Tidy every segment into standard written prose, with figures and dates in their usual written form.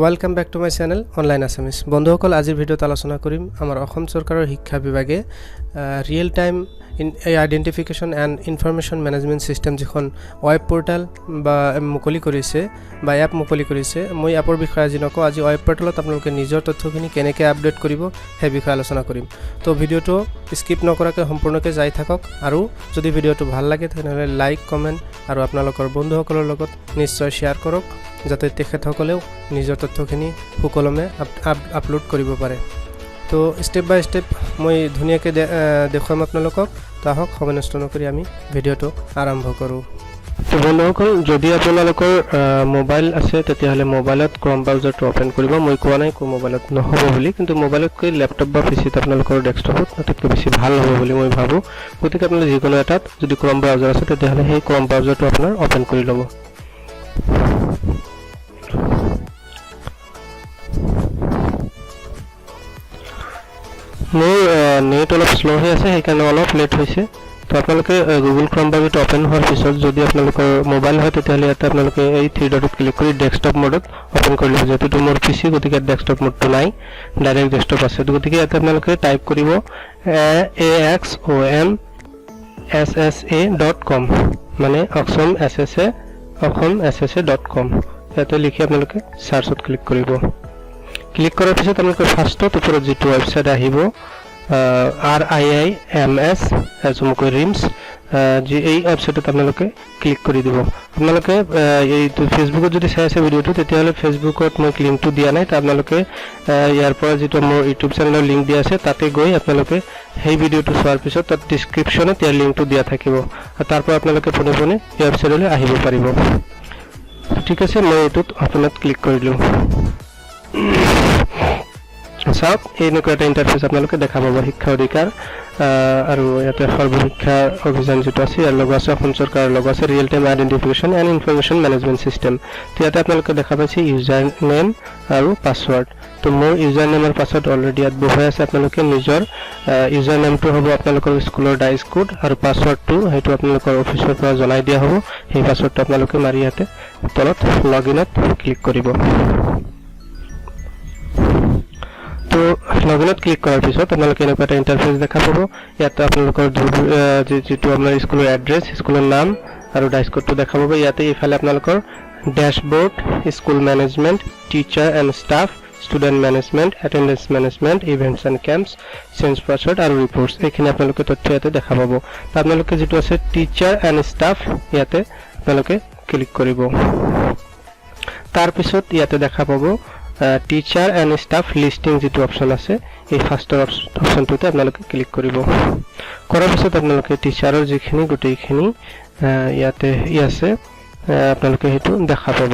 Welcome back to my channel online Assamese. বন্ধুসকল, আজিৰ ভিডিঅ'ত আলোচনা কৰিম আমাৰ অসম চৰকাৰৰ শিক্ষা বিভাগে real time identification and information management system যিখন ৱেব পৰ্টেল বা মুকলি কৰিছে বা এপ মুকলি কৰিছে, মই এপৰ বিষয়ে আজি নকওঁ। আজি ৱেব পৰ্টেলত আপোনালোকে নিজৰ তথ্যখিনি কেনেকৈ আপডেট কৰিব সেই বিষয়ে আলোচনা কৰিম। তো ভিডিঅ'টো স্কিপ নকৰাকৈ সম্পূৰ্ণকৈ যাই থাকক, আৰু যদি ভিডিঅ'টো ভাল লাগে তেনেহ'লে লাইক, কমেণ্ট আৰু আপোনালোকৰ বন্ধুসকলৰ লগত নিশ্চয় শ্বেয়াৰ কৰক, যাতে তেখেতসকলেও নিজৰ তথ্যখিনি সুকলমে আপলোড কৰিব পাৰে। তো ষ্টেপ বাই ষ্টেপ মই ধুনীয়াকৈ দেখুৱাম আপোনালোকক। তো আহক, সময় নষ্ট নকৰি আমি ভিডিঅ'টো আৰম্ভ কৰোঁ। তো বন্ধুসকল, যদি আপোনালোকৰ মোবাইল আছে তেতিয়াহ'লে মোবাইলত ক্ৰম ব্ৰাউজাৰটো অ'পেন কৰিব। মই কোৱা নাই মোবাইলত নহ'ব বুলি, কিন্তু মোবাইলতকৈ লেপটপ বা পিচিত আপোনালোকৰ ডেস্কটপত আটাইতকৈ বেছি ভাল হ'ব বুলি মই ভাবোঁ। গতিকে আপোনালোকে যিকোনো এটাত যদি ক্ৰম ব্ৰাউজাৰ আছে তেতিয়াহ'লে সেই ক্ৰম ব্ৰাউজাৰটো আপোনাৰ অ'পেন কৰি ল'ব। মোৰ নেট অলপ শ্ল' হৈ আছে, সেইকাৰণে অলপ লেট হৈছে। তো আপোনালোকে গুগল ক্ৰম ব্ৰাউজাৰটো অ'পেন হোৱাৰ পিছত যদি আপোনালোকৰ মোবাইল হয় তেতিয়াহ'লে ইয়াতে আপোনালোকে এই থ্ৰী ডটত ক্লিক কৰি ডেস্কটপ মোডত অ'পেন কৰি ল'ব। যিহেতু মোৰ পিচি, গতিকে ডেস্কটপ মোডটো নাই, ডাইৰেক্ট ডেস্কটপ আছে। গতিকে ইয়াতে আপোনালোকে টাইপ কৰিব axomssa.com, মানে অসম ssa.com। ইয়াতে লিখি আপোনালোকে চাৰ্চত ক্লিক কৰিব। ক্লিক কৰাৰ পিছত আপোনালোকে ফাৰ্ষ্টত ওপৰত যিটো ৱেবছাইট আহিব RIIMS চমুকৈ ৰিমছ, এই ৱেবছাইটত আপোনালোকে ক্লিক কৰি দিব। আপোনালোকে এইটো ফেচবুকত যদি চাই আছে ভিডিঅ'টো, তেতিয়াহ'লে ফেচবুকত মই লিংকটো দিয়া নাই। তো আপোনালোকে ইয়াৰ পৰা যিটো মোৰ ইউটিউব চেনেলৰ লিংক দিয়া আছে তাতে গৈ আপোনালোকে সেই ভিডিঅ'টো চোৱাৰ পিছত তাত ডিছক্ৰিপশ্যনত ইয়াৰ লিংকটো দিয়া থাকিব, আৰু তাৰ পৰা আপোনালোকে পোনে পোনে এই ৱেবছাইটলৈ আহিব পাৰিব। ঠিক আছে, মই এইটোত অপেনত ক্লিক কৰিলোঁ। চাওক, এনেকুৱা এটা ইণ্টাৰফেচ আপোনালোকে দেখা পাব। শিক্ষা অধিকাৰ আৰু ইয়াতে সৰ্বশিক্ষা অভিযান যিটো আছে ইয়াৰ লগত আছে, অসম চৰকাৰৰ লগত আছে real time identification and information management system. তো ইয়াতে আপোনালোকে দেখা পাইছে ইউজাৰ নেম আৰু পাছৱৰ্ড। তো মোৰ ইউজাৰ নেম আৰু পাছৱৰ্ড অলৰেডি ইয়াত বহুৱাই আছে। আপোনালোকে নিজৰ ইউজাৰ নেমটো হ'ব আপোনালোকৰ স্কুলৰ ডাইচ কোড, আৰু পাছৱৰ্ডটো সেইটো আপোনালোকৰ অফিচৰ পৰা জনাই দিয়া হ'ব। সেই পাছৱৰ্ডটো আপোনালোকে মাৰি ইয়াতে তলত লগ ইনত ক্লিক কৰিব। তো লগ ইনত ক্লিক কৰাৰ পিছত আপোনালোকে এনেকুৱা এটা ইণ্টাৰফেচ দেখা পাব। ইয়াতে আপোনালোকৰ যিটো আপোনাৰ স্কুলৰ এড্ৰেছ, স্কুলৰ নাম আৰু ডাইচ কোডটো দেখা পাব। ইয়াতে এইফালে আপোনালোকৰ dashboard, school management, teacher and staff, student management, attendance management, events and camps, change password আৰু ৰিপৰ্টছ, এইখিনি আপোনালোকে তথ্য ইয়াতে দেখা পাব। আপোনালোকে যিটো আছে টিচাৰ এণ্ড ষ্টাফ, ইয়াতে আপোনালোকে ক্লিক কৰিব। তাৰপিছত ইয়াতে দেখা পাব টিচাৰ এণ্ড ষ্টাফ লিষ্টিং যিটো অপশ্যন আছে, এই ফাৰ্ষ্টৰ অপশ্যনটোতে আপোনালোকে ক্লিক কৰিব। কৰাৰ পিছত আপোনালোকে টিচাৰৰ যিখিনি গোটেইখিনি ইয়াতে আছে আপোনালোকে সেইটো দেখা পাব।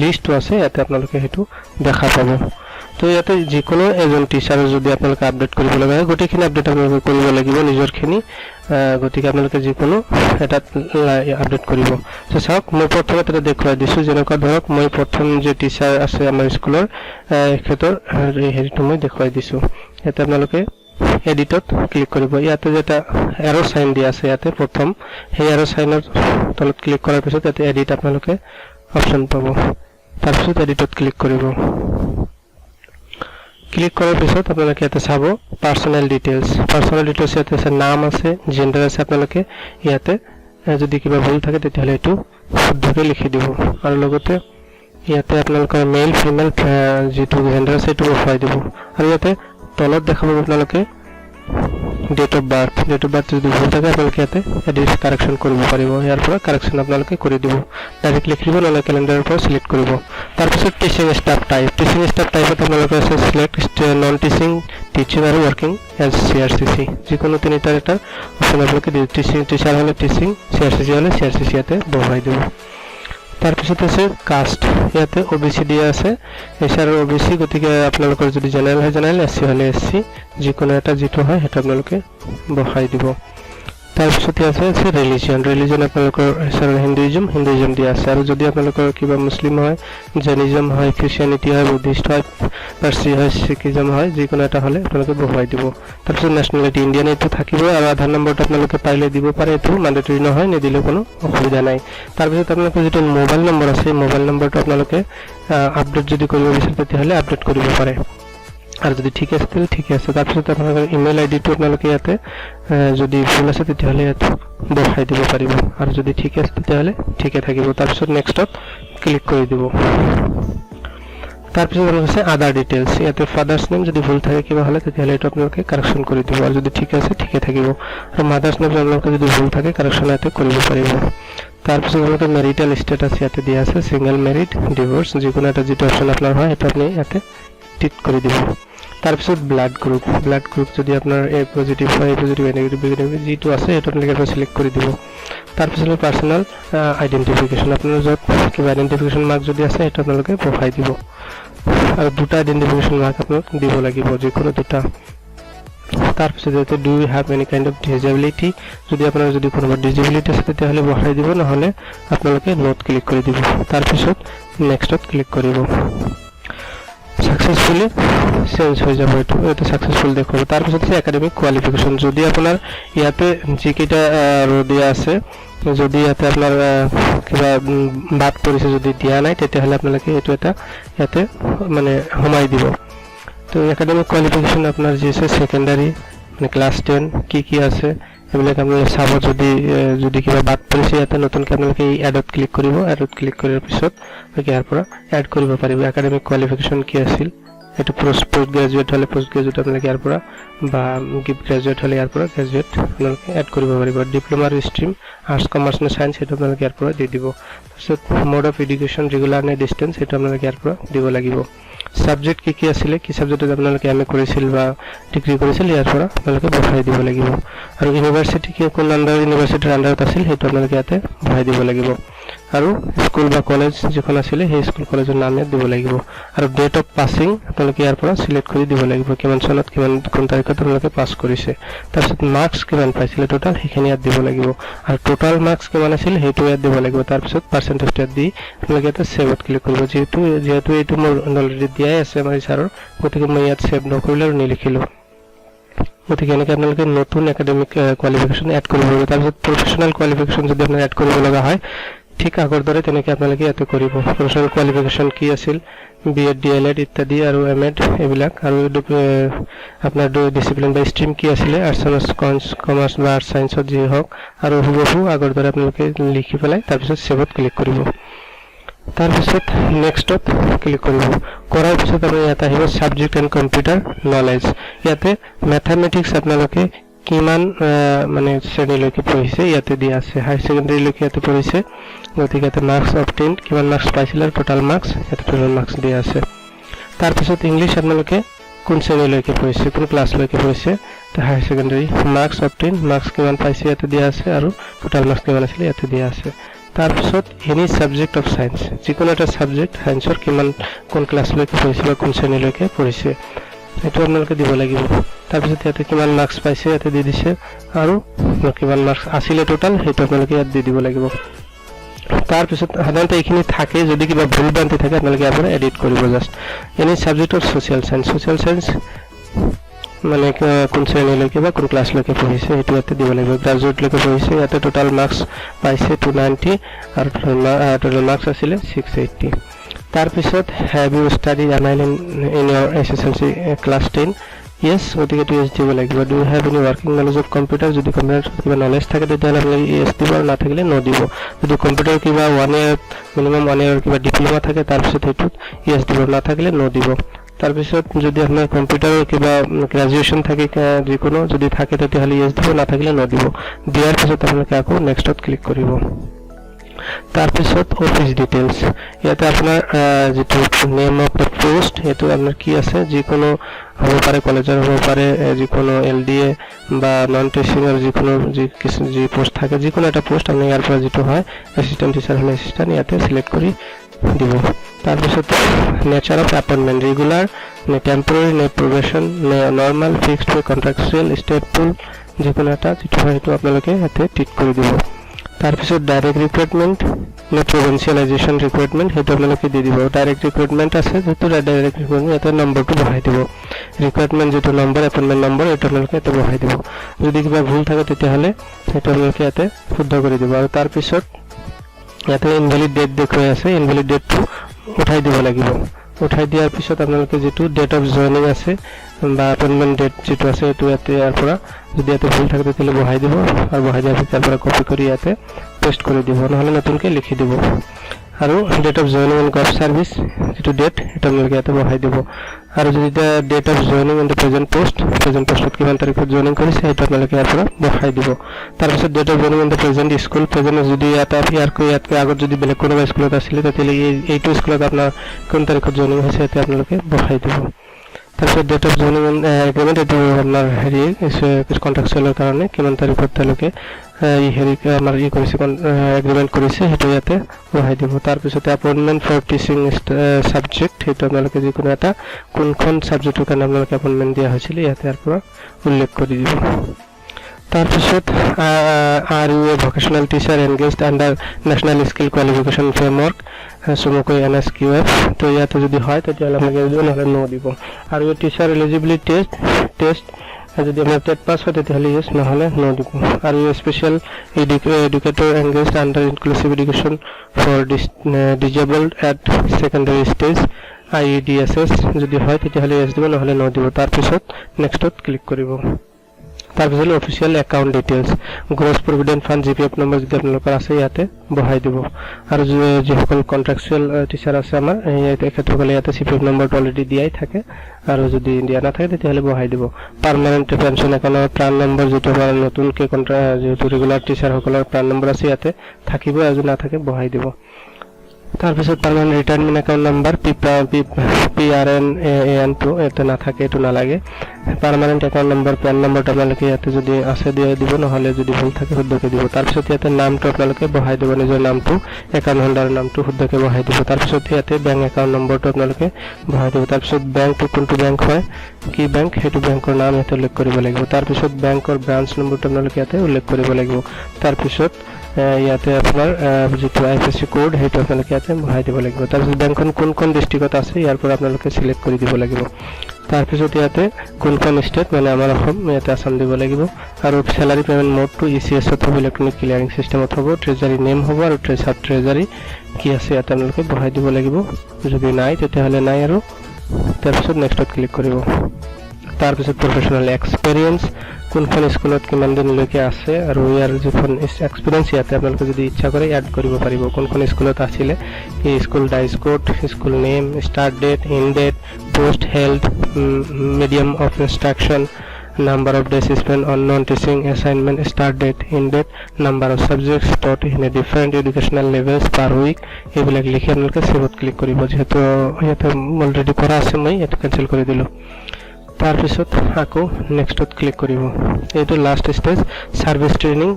লিষ্টটো আছে ইয়াতে আপোনালোকে সেইটো দেখা পাব। তো ইয়াতে যিকোনো এজন টিচাৰৰ যদি আপোনালোকে আপডেট কৰিব লগা হয়, গোটেইখিনি আপডেট আপোনালোকে কৰিব লাগিব নিজৰখিনি। গতিকে আপোনালোকে যিকোনো এটাত আপডেট কৰিব। তো চাওক, মই প্ৰথমত এটা দেখুৱাই দিছোঁ। যেনেকুৱা ধৰক, মই প্ৰথম যে টিচাৰ আছে আমাৰ স্কুলৰ এখেতৰ হেৰিটো মই দেখুৱাই দিছোঁ। ইয়াতে আপোনালোকে এডিটত ক্লিক কৰিব। ইয়াতে যে এটা এৰ' চাইন দিয়া আছে ইয়াতে প্ৰথম, সেই এৰ' চাইনৰ তলত ক্লিক কৰাৰ পিছত ইয়াতে এডিট আপোনালোকে অপশ্যন পাব। তাৰপিছত এডিটত ক্লিক কৰিব। ক্লিক কৰাৰ পিছত আপোনালোকে ইয়াতে চাব পাৰ্চনেল ডিটেইলছ। পাৰ্চনেল ডিটেইলছ ইয়াতে আছে, নাম আছে, জেণ্ডাৰ আছে। আপোনালোকে ইয়াতে যদি কিবা ভুল থাকে তেতিয়াহ'লে এইটো শুদ্ধকৈ লিখি দিব, আৰু লগতে ইয়াতে আপোনালোকৰ মেল ফিমেল যিটো জেণ্ডাৰ আছে সেইটো দেখুৱাই দিব। আৰু ইয়াতে তলত দেখা পাব আপোনালোকে date of birth. Date of birth যদি ভুল থাকে আপোনালোকে ইয়াতে এডিট কাৰেকশ্যন কৰিব পাৰিব। ইয়াৰ পৰা কাৰেকশ্যন আপোনালোকে কৰি দিব। ডাইৰেক্ট লিখিব, নহ'লে কেলেণ্ডাৰৰ পৰা চিলেক্ট কৰিব। তাৰপিছত teaching staff type. Teaching staff টাইপত আপোনালোকে আছে চিলেক্ট নন টিচিং, টিচিং আৰু ৱৰ্কিং এজ CRCC। যিকোনো তিনিটাৰ এটা অপশ্যন আপোনালোকে টিচাৰ হ'লে টিচিং, CRCC হ'লে CRCC ইয়াতে বহুৱাই দিব। তাৰপিছত আছে কাষ্ট। ইয়াতে OBC দিয়া আছে, SC আৰু OBC। গতিকে আপোনালোকৰ যদি জেনেৰেল হয় জেনেৰেল, SC হ'লে SC, যিকোনো এটা যিটো হয় সেইটো আপোনালোকে বহাই দিব। তাৰপিছতে আছে ৰিলিজন আপোনালোকৰ হিন্দুইজম দিয়া আছে। আৰু যদি আপোনালোকৰ কিবা মুছলিম হয়, জৈনিজম হয়, খ্ৰীষ্টিয়ানিটি হয়, বুদ্ধিষ্ট হয়, পাৰ্চী হয়, শিখিজম হয়, যিকোনো এটা হ'লে আপোনালোকে বহুৱাই দিব। তাৰপিছত নেশ্যনেলিটি ইণ্ডিয়ান এইটো থাকিবই, আৰু আধাৰ নম্বৰটো আপোনালোকে পাৰিলে দিব পাৰে, এইটো মেণ্ডেটৰী নহয়, নিদিলেও কোনো অসুবিধা নাই। তাৰপিছত আপোনালোকৰ যিটো মোবাইল নম্বৰ আছে, মোবাইল নম্বৰটো আপোনালোকে আপডেট যদি কৰিব বিচাৰে তেতিয়াহ'লে আপডেট কৰিব পাৰে, আৰু যদি ঠিক আছে তেতিয়াহ'লে ঠিকে আছে। তাৰপিছত আপোনালোকৰ ইমেইল আইডিটো আপোনালোকে ইয়াতে যদি ভুল আছে তেতিয়াহ'লে ইয়াতে বহাই দিব পাৰিব, আৰু যদি ঠিক আছে তেতিয়াহ'লে ঠিকে থাকিব। তাৰপিছত নেক্সটত ক্লিক কৰি দিব। তাৰপিছত আপোনালোকে আছে আদাৰ ডিটেইলছ, ইয়াতে ফাদাৰ্ছ নেম যদি ভুল থাকে কিবা হ'লে তেতিয়াহ'লে এইটো আপোনালোকে কাৰেকশ্যন কৰি দিব, আৰু যদি ঠিক আছে ঠিকে থাকিব। আৰু মাদাৰ্ছ নেম আপোনালোকে যদি ভুল থাকে কাৰেকশ্যন ইয়াতে কৰিব পাৰিব। তাৰপিছত আপোনালোকে মেৰিটেল ষ্টেটাছ ইয়াতে দিয়া আছে, ছিংগল, মেৰিড, ডিভোৰ্চ, যিকোনো এটা যিটো অপশ্যন আপোনাৰ হয় সেইটো আপুনি ইয়াতে টিক কৰি দিব। তাৰপিছত ব্লাড গ্ৰুপ যদি আপোনাৰ এ পজিটিভ হয়, এ পজিটিভ, নেগেটিভ যিটো আছে সেইটো আপোনালোকে চিলেক্ট কৰি দিব। তাৰপিছত পাৰ্চনেল আইডেণ্টিফিকেশ্যন, আপোনাৰ য'ত কিবা আইডেণ্টিফিকেশ্যন মাৰ্ক যদি আছে সেইটো আপোনালোকে বহাই দিব, আৰু দুটা আইডেণ্টিফিকেশ্যন মাৰ্ক আপোনাক দিব লাগিব, যিকোনো দুটা। তাৰপিছত ইয়াতে do you have any kind of disability, যদি আপোনাৰ যদি কোনোবা ডিজেবিলিটি আছে তেতিয়াহ'লে বহাই দিব, নহ'লে আপোনালোকে নোট ক্লিক কৰি দিব। তাৰপিছত নেক্সটত ক্লিক কৰিব। সাকসেসফুলি চেঞ্জ হৈ যাব, এইটো সাকসেসফুল দেখুৱাব। তাৰপিছত আছে একাডেমিক কোৱালিফিকেশ্যন, যদি আপোনাৰ ইয়াতে যিকেইটা দিয়া আছে, যদি ইয়াতে আপোনাৰ কিবা বাদ পৰিছে, যদি দিয়া নাই তেতিয়াহ'লে আপোনালোকে এইটো এটা ইয়াতে মানে সোমাই দিব। তো একাডেমিক কোৱালিফিকেশ্যন আপোনাৰ যি আছে ছেকেণ্ডাৰী, মানে ক্লাছ 10 কি আছে এইবিলাক আপোনালোকে চাব। যদি কিবা বাদ পৰিছে ইয়াতে নতুনকৈ আপোনালোকে এই এডত ক্লিক কৰিব, এডত ক্লিক কৰাৰ পিছত ইয়াৰ পৰা এড কৰিব পাৰিব একাডেমিক কোৱালিফিকেশ্যন কি আছিল। এইটো পোষ্ট গ্ৰেজুৱেট হ'লে পোষ্ট গ্ৰেজুৱেট আপোনালোকে ইয়াৰ পৰা, বা গ্ৰেজুৱেট হ'লে ইয়াৰ পৰা গ্ৰেজুৱেট আপোনালোকে এড কৰিব পাৰিব। ডিপ্ল'মাৰ ষ্ট্ৰীম আৰ্টছ, কমাৰ্চ নে ছায়েন্স সেইটো আপোনালোকে ইয়াৰ পৰা দি দিব। তাৰপিছত মোড অফ এডুকেশ্যন ৰেগুলাৰ নে ডিষ্টেঞ্চ সেইটো আপোনালোকে ইয়াৰ পৰা দিব লাগিব। সাবজেক্ট কি আছিলে, কি সাবজেক্টত আপোনালোকে এম এ কৰিছিল বা ডিগ্ৰী কৰিছিল, ইয়াৰ পৰা আপোনালোকে বহাই দিব লাগিব। আৰু ইউনিভাৰ্চিটি কোন ইউনিভাৰ্চিটিৰ আণ্ডাৰত আছিল সেইটো আপোনালোকে ইয়াতে বহাই দিব লাগিব। আৰু স্কুল বা কলেজ যিখন আছিলে সেই স্কুল কলেজৰ নাম ইয়াত দিব লাগিব। আৰু ডেট অফ পাছিং আপোনালোকে ইয়াৰ পৰা চিলেক্ট কৰি দিব লাগিব, কিমান চনত কোন তাৰিখত আপোনালোকে পাছ কৰিছে। তাৰপিছত মাৰ্কছ কিমান পাইছিলে টোটাল সেইখিনি ইয়াত দিব লাগিব, আৰু টোটাল মাৰ্কছ কিমান আছিল সেইটো ইয়াত দিব লাগিব। তাৰপিছত পাৰ্চেণ্টেজটো ইয়াত দি আপোনালোকে ইয়াতে ছেভত ক্লিক কৰিব। যিহেতু এইটো মোৰ অলৰেডি দিয়াই আছে আমাৰ ছাৰৰ, গতিকে মই ইয়াত ছেভ নকৰিলোঁ আৰু নিলিখিলোঁ। গতিকে এনেকৈ আপোনালোকে নতুন একাডেমিক কোৱালিফিকেশ্যন এড কৰিব লাগিব। তাৰপিছত প্ৰফেশ্যনেল কোৱালিফিকেশ্যন যদি আপোনাৰ এড কৰিব লগা হয়, ঠিক আগৰ দৰে তেনেকৈ আপোনালোকে ইয়াতে কৰিব। প্ৰফেশ্যনেল কোৱালিফিকেশ্যন কি আছিল, BEd, DLEd ইত্যাদি, আৰু MAd এইবিলাক, আৰু আপোনাৰ ডিচিপ্লিন বা ষ্ট্ৰীম কি আছিলে, আৰ্টছ, কমাৰ্চ বা আৰ্টছ ছায়েন্সত যি হওক, আৰু হুবহু আগৰ দৰে আপোনালোকে লিখি পেলাই তাৰপিছত ছেভত ক্লিক কৰিব। তাৰপিছত নেক্সটত ক্লিক কৰিব। কৰাৰ পিছত আপুনি ইয়াত আহিব ছাবজেক্ট এণ্ড কম্পিউটাৰ নলেজ। ইয়াতে মেথামেটিক্স আপোনালোকে কিমান মানে শ্ৰেণীলৈকে পঢ়িছে ইয়াতে দিয়া আছে, হায়াৰ ছেকেণ্ডেৰীলৈকে ইয়াতে পঢ়িছে, গতিকে ইয়াতে মাৰ্কছ অবটেইন কিমান মাৰ্কছ পাইছিলে আৰু টোটাল মাৰ্কছ ইয়াতে টোটাল মাৰ্কছ দিয়া আছে। তাৰপিছত ইংলিছ আপোনালোকে কোন শ্ৰেণীলৈকে পঢ়িছে, কোন ক্লাছলৈকে পঢ়িছে, higher secondary, marks obtain marks কিমান পাইছে ইয়াতে দিয়া আছে, আৰু টোটাল মাৰ্কছ কিমান আছিলে ইয়াতে দিয়া আছে। তাৰপিছত এনি ছাবজেক্ট অফ ছায়েন্স, যিকোনো এটা ছাবজেক্ট ছায়েন্সৰ কিমান কোন ক্লাছলৈকে পঢ়িছে বা কোন শ্ৰেণীলৈকে পঢ়িছে সেইটো আপোনালোকে দিব লাগিব। তাৰপিছত ইয়াতে কিমান মাৰ্কছ পাইছে ইয়াতে দি দিছে, আৰু কিমান মাৰ্কছ আছিলে টোটাল সেইটো আপোনালোকে ইয়াত দি দিব লাগিব। তাৰপিছত সাধাৰণতে এইখিনি থাকে, যদি কিবা ভুল ভ্ৰান্তি থাকে আপোনালোকে ইয়াৰ পৰা এডিট কৰিব just. Any subject of social science মানে কোন শ্ৰেণীলৈকে বা কোন ক্লাছলৈকে পঢ়িছে সেইটো ইয়াতে দিব লাগিব। গ্ৰেজুৱেটলৈকে পঢ়িছে, ইয়াতে টোটাল মাৰ্কছ পাইছে 290, আৰু টোটাল মাৰ্কছ আছিলে 680। তাৰপিছত have you study MIL in your SSLC class 10, yes, গতিকে এইটো য়েছ দিব লাগিব। Do you have any working knowledge of computer, যদি কম্পিউটাৰত কিবা নলেজ থাকে তেতিয়াহ'লে আপোনালোকে য়েছ দিব, আৰু নাথাকিলে ন দিব। যদি কম্পিউটাৰ কিবা 1 year মিনিমাম 1 year কিবা ডিপ্ল'মা থাকে তাৰপিছত সেইটোত য়েছ দিব, নাথাকিলে ন দিব। তাৰপিছত যদি আপোনাৰ কম্পিউটাৰৰ কিবা গ্ৰেজুৱেশ্যন থাকে যিকোনো যদি থাকে তেতিয়াহ'লে য়েছ দিব, নাথাকিলে ন দিব। দিয়াৰ পিছত আপোনালোকে আকৌ নেক্সটত ক্লিক কৰিব। তাৰপিছত অফিচ ডিটেইলছ, ইয়াতে আপোনাৰ যিটো নেম অফ দ্য পোষ্ট সেইটো আপোনাৰ কি আছে, যিকোনো হ'ব পাৰে, কলেজৰ হ'ব পাৰে, যিকোনো LDA বা নন টিচিঙৰ যিকোনো যি পোষ্ট থাকে, যিকোনো এটা পোষ্ট আপুনি ইয়াৰ পৰা যিটো হয় এছিষ্টেণ্ট টিচাৰ হ'লে এছিষ্টেণ্ট ইয়াতে চিলেক্ট কৰি দিব। তাৰপিছত নেচাৰ অফ এপইণ্টমেণ্ট, ৰেগুলাৰ নে টেম্পৰেৰী নে প্ৰবেশ্যন নে নৰ্মেল, ফিক্সড নে কণ্ট্ৰেকচুৱেল, ষ্টেটফুল যিকোনো এটা যিটো হয় সেইটো আপোনালোকে ইয়াতে টিক কৰি দিব। তাৰপিছত ডাইৰেক্ট ৰিক্ৰুইটমেণ্ট নে প্ৰভিঞ্চিয়েলাইজেশ্যন ৰিক্ৰুইটমেণ্ট সেইটো আপোনালোকে দি দিব। ডাইৰেক্ট ৰিক্ৰুইটমেণ্ট আছে যিটো ডাইৰেক্ট ৰিক্ৰুইটমেণ্ট ইয়াতে নম্বৰটো বহাই দিব। ৰিক্ৰুইটমেণ্ট যিটো নম্বৰ এপইণ্টমেণ্ট নম্বৰ এইটো আপোনালোকে ইয়াতে বহাই দিব। যদি কিবা ভুল থাকে তেতিয়াহ'লে সেইটো আপোনালোকে ইয়াতে শুদ্ধ কৰি দিব। আৰু তাৰপিছত ইয়াতে ইনভেলিড ডেট দেখুৱাই আছে, ইনভেলিড ডেটটো উঠাই দিব লাগিব। উঠাই দিয়াৰ পিছত আপোনালোকে যিটো ডেট অফ জইনিং আছে বা এপইণ্টমেণ্ট ডেট যিটো আছে সেইটো ইয়াতে ইয়াৰ পৰা যদি ইয়াতে ভুল থাকে তেতিয়াহ'লে বহাই দিব, আৰু বহাই দিয়াৰ পিছত তাৰ পৰা কপি কৰি ইয়াতে পেষ্ট কৰি দিব, নহ'লে নতুনকৈ লিখি দিব। আৰু date of joining in gov service যিটো ডেট সেইটো আপোনালোকে ইয়াতে বহাই দিব। আৰু যদি date of joining in the present পষ্টত কিমান তাৰিখত জইনিং কৰিছে সেইটো আপোনালোকে ইয়াৰ পৰা বহাই দিব। তাৰপিছত date of joining in the present school, present যদি ইয়াতকৈ আগত যদি বেলেগ কোনোবা স্কুলত আছিলে তেতিয়াহ'লে এইটো স্কুলত আপোনাৰ কোন তাৰিখত জইনিং হৈছে সেইটো আপোনালোকে বহাই দিব। তাৰপিছত ডেট অফ জইনিং এগ্ৰিমেণ্ট এইটো আপোনাৰ হেৰি কণ্ট্ৰেকচুৱেলৰ কাৰণে কিমান তাৰিখত তেওঁলোকে আমাৰ কৰিছে এগ্ৰিমেণ্ট কৰিছে সেইটো ইয়াতে বহাই দিব। তাৰপিছতে এপইণ্টমেণ্ট ফৰ টিচিং ছাবজেক্ট সেইটো আপোনালোকে যিকোনো এটা কোনখন ছাবজেক্টৰ কাৰণে আপোনালোকে এপইণ্টমেণ্ট দিয়া হৈছিলে ইয়াতে ইয়াৰ পৰা উল্লেখ কৰি দিব। তাৰপিছত are you a vocational teacher engaged under national skill qualification framework চমুকৈ NSQF, তো ইয়াতে যদি হয় তেতিয়াহ'লে আপোনালোকে দিব, নহ'লে ন দিব। আৰু টিচাৰ এলিজিবিলিটি টেষ্ট যদি আপোনাৰ টেট পাছ হয় তেতিয়াহ'লে ইয়েছ, নহ'লে ন দিব। আৰু special educator engaged under inclusive education for disabled at secondary stage IEDSS যদি হয় তেতিয়াহ'লে ইয়েছ দিব, নহ'লে ন দিব। তাৰপিছত নেক্সটত ক্লিক কৰিব। তাৰপিছত official account details, gross provident fund GPF number যদি আপোনালোকৰ আছে ইয়াতে বহাই দিব। আৰু যিসকল কণ্ট্ৰেকচুৱেল টিচাৰ আছে আমাৰ তেখেতসকলে ইয়াতে CPF নম্বৰটো অলৰেডি দিয়াই থাকে, আৰু যদি দিয়া নাথাকে তেতিয়াহ'লে বহাই দিব। পাৰ্মানেণ্ট পেঞ্চন একাউণ্টৰ প্ৰাণ নম্বৰ যিটো আমাৰ নতুনকৈ যিহেতু ৰেগুলাৰ টিচাৰসকলৰ প্ৰাণ নম্বৰ আছে ইয়াতে থাকিব, আৰু যদি নাথাকে বহাই দিব। তাৰপিছত permanent retirement account number PRNAN2 ইয়াতে নাথাকে, এইটো নালাগে। পাৰ্মানেণ্ট একাউণ্ট নম্বৰ পেন নম্বৰটো আপোনালোকে ইয়াতে যদি আছে দিয়ে দিব, নহ'লে যদি ভুল থাকে শুদ্ধকৈ দিব। তাৰপিছত ইয়াতে নামটো আপোনালোকে বহাই দিব, নিজৰ নামটো একাউণ্ট হোল্ডাৰৰ নামটো শুদ্ধকৈ বহাই দিব। তাৰপিছত ইয়াতে বেংক একাউণ্ট নম্বৰটো আপোনালোকে বহাই দিব। তাৰপিছত বেংকটো কোনটো বেংক হয়, কি বেংক, সেইটো বেংকৰ নাম ইয়াতে উল্লেখ কৰিব লাগিব। তাৰপিছত বেংকৰ ব্ৰাঞ্চ নম্বৰটো আপোনালোকে ইয়াতে উল্লেখ কৰিব লাগিব। তাৰপিছত ইয়াতে আপোনাৰ যিটো IFSC কোড সেইটো আপোনালোকে ইয়াতে বহাই দিব লাগিব। তাৰপিছত বেংকখন কোনখন ডিষ্ট্ৰিক্টত আছে ইয়াৰ পৰা আপোনালোকে চিলেক্ট কৰি দিব লাগিব। তাৰপিছত ইয়াতে কোনখন ষ্টেট, মানে আমাৰ অসম, ইয়াতে আসাম দিব লাগিব। আৰু চেলাৰী পে'মেণ্ট মোডটো ECS-ত হ'ব, ইলেক্ট্ৰনিক ক্লিয়াৰিং চিষ্টেমত হ'ব। ট্ৰেজাৰী নেম হ'ব, আৰু চাব ট্ৰেজাৰী কি আছে ইয়াতে আপোনালোকে বহাই দিব লাগিব। যদি নাই তেতিয়াহ'লে নাই, আৰু তাৰপিছত নেক্সটত ক্লিক কৰিব। তাৰপিছত প্ৰফেশ্যনেল এক্সপিৰিয়েঞ্চ, কোনখন স্কুলত কিমান দিনলৈকে আছে, আৰু ইয়াৰ যিখন এক্সপিৰিয়েঞ্চ ইয়াতে আপোনালোকে যদি ইচ্ছা কৰে এড কৰিব পাৰিব। কোনখন স্কুলত আছিলে, এই school DISE code, school name, start date, in date, post held, medium of instruction, number of days spend on non teaching assignment, start date, in date, number of subjects taught in a different educational levels per week, এইবিলাক লিখি আপোনালোকে ছেভত click কৰিব। যিহেতু ইয়াতে already কৰা আছে, মই ইয়াতে কেঞ্চেল কৰি দিলোঁ। তাৰপিছত আকৌ নেক্সটত ক্লিক কৰিব। এইটো লাষ্ট ষ্টেজ, ছাৰ্ভিচ ট্ৰেইনিং,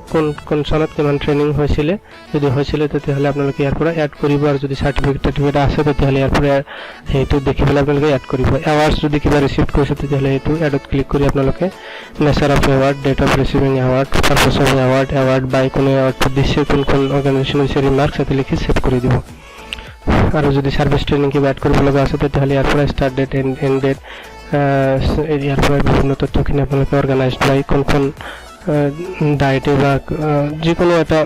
কোন চনত কিমান ট্ৰেইনিং হৈছিলে, যদি হৈছিলে তেতিয়াহ'লে আপোনালোকে ইয়াৰ পৰা এড কৰিব। আৰু যদি চাৰ্টিফিকেট আছে তেতিয়াহ'লে ইয়াৰ পৰা সেইটো দেখি পেলাই আপোনালোকে এড কৰিব। এৱাৰ্ডছ যদি কিবা ৰিচিভ কৰিছে তেতিয়াহ'লে সেইটো এডত ক্লিক কৰি আপোনালোকে nature of award, date of receiving award, purpose of award by কোনে এৱাৰ্ডটো দিছে, কোনখন অৰ্গেনাইজেশ্যন হৈছে, ৰিমাৰ্কছ ইয়াতে লিখি ছেভ কৰি দিব। আৰু যদি ছাৰ্ভিচ ট্ৰেইনিং কিবা এড কৰিব লগা আছে তেতিয়াহ'লে ইয়াৰ পৰা ষ্টাৰ্ট ডেট, এণ্ড ডেট, ইয়াৰ পৰা বিভিন্ন তথ্যখিনি আপোনালোকে অৰ্গেনাইজড বাই কোনখন ডায়েটে বা যিকোনো এটা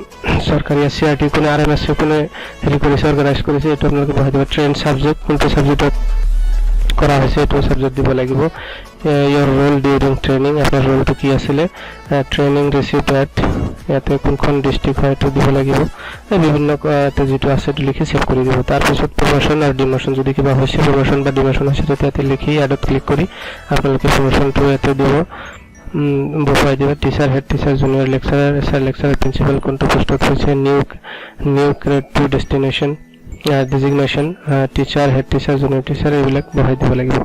চৰকাৰী CRT কোনে RMSC কোনে হেৰি কৰিছে, অৰ্গেনাইজ কৰিছে, এইটো আপোনালোকে বহাই দিব। ট্ৰেইন ছাবজেক্ট, কোনটো ছাবজেক্টত কৰা হৈছে এইটো ছাবজেক্ট দিব লাগিব। ইয়াৰ ৰোল ডিউৰিং ট্ৰেইনিং, আপোনাৰ ৰোলটো কি আছিলে, ট্ৰেইনিং ৰিচিপ্ট এট, ইয়াতে কোনখন ডিষ্ট্ৰিক্ট হয় এইটো দিব লাগিব। বিভিন্ন যিটো আছে সেইটো লিখি ছেভ কৰি দিব। তাৰপিছত প্ৰমোশ্যন আৰু ডিমোশ্যন, যদি কিবা হৈছে প্ৰমোশ্যন বা ডিমোশ্যন হৈছে তেতিয়া ইয়াতে লিখি এডত ক্লিক কৰি আপোনালোকে প্ৰমোশ্যনটো ইয়াতে দিব, বহাই দিব। Teacher, head teacher, junior lecturer, এছাৰ লেকচাৰাৰ, প্ৰিন্সিপাল কোনটো পোষ্টত হৈছে, new grade to destination, designation, teacher, head teacher, junior teacher, এইবিলাক বহাই দিব লাগিব।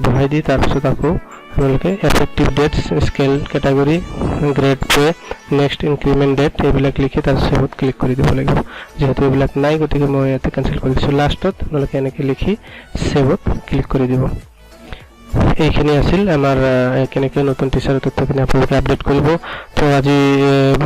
বহাই দি তাৰপিছত আকৌ আপোনালোকে effective dates, scale, category, grade, pay, next increment date, এইবিলাক লিখি তাৰপিছত ছেভত ক্লিক কৰি দিব লাগিব। যিহেতু এইবিলাক নাই গতিকে মই ইয়াতে কেঞ্চেল কৰি দিছোঁ। লাষ্টত আপোনালোকে এনেকৈ লিখি ছেভত ক্লিক কৰি দিব। এইখিনি আছিল আমাৰ কেনেকৈ নতুন টিচাৰৰ তথ্যখিনি আপোনালোকে আপডেট কৰিব। তো আজি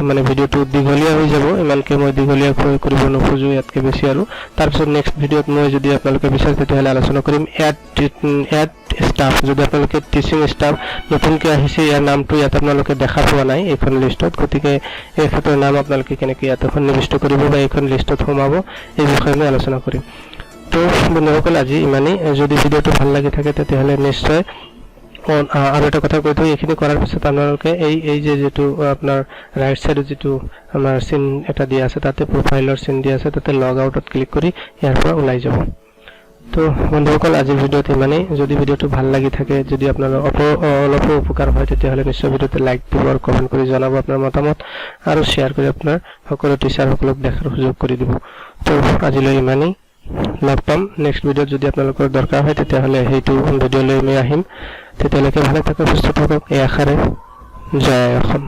মানে ভিডিঅ'টো দীঘলীয়া হৈ যাব, ইমানকৈ মই দীঘলীয়া কৰিব নোখোজোঁ ইয়াতকৈ বেছি। আৰু তাৰপিছত নেক্সট ভিডিঅ'ত মই যদি আপোনালোকে বিচাৰে তেতিয়াহ'লে আলোচনা কৰিম এড ষ্টাফ। যদি আপোনালোকে টিচিং ষ্টাফ নতুনকৈ আহিছে, ইয়াৰ নামটো ইয়াত আপোনালোকে দেখা পোৱা নাই এইখন লিষ্টত, গতিকে এই ক্ষেত্ৰৰ নাম আপোনালোকে কেনেকৈ ইয়াত সন্নিৱিষ্ট কৰিব বা এইখন লিষ্টত সোমাব, এই বিষয়ে মই আলোচনা কৰিম। তো বন্ধুসকল আজি ইমানেই। যদি ভিডিঅ'টো ভাল লাগি থাকে তেতিয়াহ'লে নিশ্চয় আৰু এটা কথা কৈ থওঁ, এইখিনি কৰাৰ পিছত আপোনালোকে এই যিটো আপোনাৰ ৰাইট ছাইডত যিটো আমাৰ চিন এটা দিয়া আছে, তাতে প্ৰফাইলৰ চিন দিয়া আছে, তাতে লগ আউটত ক্লিক কৰি ইয়াৰ পৰা ওলাই যাব। তো বন্ধুসকল আজিৰ ভিডিঅ'ত ইমানেই। যদি ভিডিঅ'টো ভাল লাগি থাকে, যদি আপোনালোকৰ অলপো উপকাৰ হয়, তেতিয়াহ'লে নিশ্চয় ভিডিঅ'তে লাইক দিব আৰু কমেণ্ট কৰি জনাব আপোনাৰ মতামত, আৰু শ্বেয়াৰ কৰি আপোনাৰ সকলো টিচাৰসকলক দেখাৰ সুযোগ কৰি দিব। তো আজিলৈ ইমানেই, লগ পাম নেক্সট ভিডিঅ'ত। যদি আপোনালোকৰ দৰকাৰ হয় তেতিয়াহ'লে সেইটো ভিডিঅ'লৈ মই আহিম। তেতিয়ালৈকে ভালে থাকক, সুস্থ থাকক, এই আশাৰে জয় অসম।